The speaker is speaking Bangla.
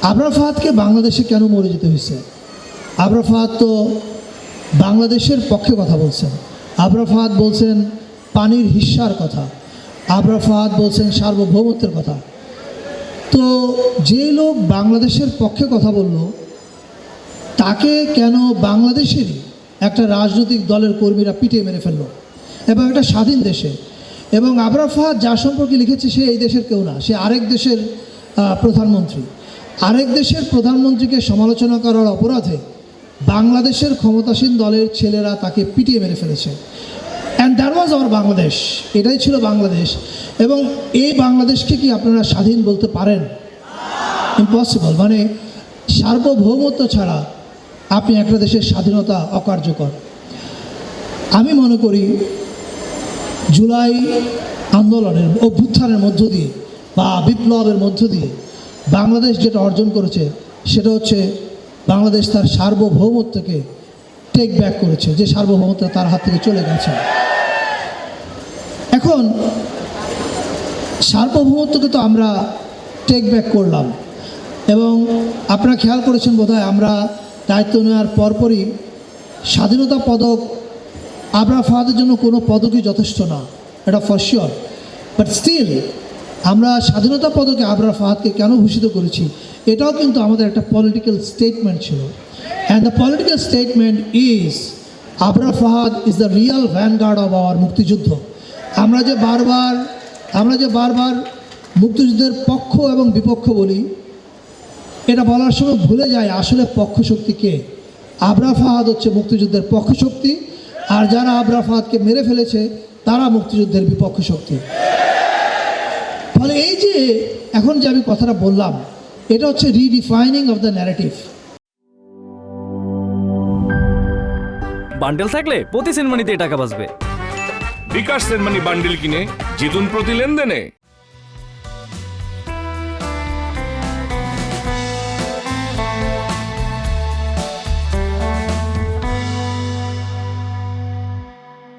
আবরার ফাহাদকে বাংলাদেশে কেন মরে যেতে হয়েছে? আবরার ফাহাদ তো বাংলাদেশের পক্ষে কথা বলছেন। আবরার ফাহাদ বলছেন পানির হিস্সার কথা, আবরার ফাহাদ বলছেন সার্বভৌমত্বের কথা। তো যে লোক বাংলাদেশের পক্ষে কথা বলল, তাকে কেন বাংলাদেশেরই একটা রাজনৈতিক দলের কর্মীরা পিটিয়ে মেরে ফেলল, এবং একটা স্বাধীন দেশে? এবং আবরার ফাহাদ যার সম্পর্কে লিখেছে, সে এই দেশের কেউ না, সে আরেক দেশের প্রধানমন্ত্রী। আরেক দেশের প্রধানমন্ত্রীকে সমালোচনা করার অপরাধে বাংলাদেশের ক্ষমতাসীন দলের ছেলেরা তাকে পিটিয়ে মেরে ফেলেছে। And that was our Bangladesh. এটাই ছিল বাংলাদেশ। এবং এই বাংলাদেশকে কি আপনারা স্বাধীন বলতে পারেন? ইম্পসিবল। মানে সার্বভৌমত্ব ছাড়া আপনি একটা দেশের স্বাধীনতা অকার্যকর। আমি মনে করি জুলাই আন্দোলনের অভ্যুত্থানের মধ্য দিয়ে বা বিপ্লবের মধ্য দিয়ে বাংলাদেশ যেটা অর্জন করেছে, সেটা হচ্ছে বাংলাদেশ তার সার্বভৌমত্বকে টেক ব্যাক করেছে, যে সার্বভৌমত্ব তার হাত থেকে চলে গেছে। এখন সার্বভৌমত্বকে তো আমরা টেক ব্যাক করলাম, এবং আপনারা খেয়াল করেছেন বোধহয়, আমরা দায়িত্ব নেওয়ার পরপরই স্বাধীনতা পদক আবরার ফাহাদের জন্য কোনো পদকই যথেষ্ট না, এটা ফর শিওর। বাট স্টিল আমরা স্বাধীনতা পদকে আবরার ফাহাদকে কেন ভূষিত করেছি, এটাও কিন্তু আমাদের একটা পলিটিক্যাল স্টেটমেন্ট ছিল। And the political statement is Abrar Fahad is the Real vanguard of our মুক্তিযুদ্ধ। আমরা যে বারবার মুক্তিযুদ্ধের পক্ষ এবং বিপক্ষ বলি, এটা বলার সময় ভুলে যায় আসলে পক্ষ শক্তি কে। আবরার ফাহাদ হচ্ছে মুক্তিযুদ্ধের পক্ষ শক্তি, আর যারা আবরার ফাহাদকে মেরে ফেলেছে তারা মুক্তিযুদ্ধের বিপক্ষ শক্তি। ফলে এই যে এখন যে আমি কথাটা বললাম, এটা হচ্ছে রিডিফাইনিং অফ দ্য ন্যারেটিভ। বান্ডেল থাকলে প্রতি সেনমানিতে টাকা বাঁচবে। বিকাশ সেনমানি বান্ডিল কিনে জিতুন প্রতি লেনদেনে।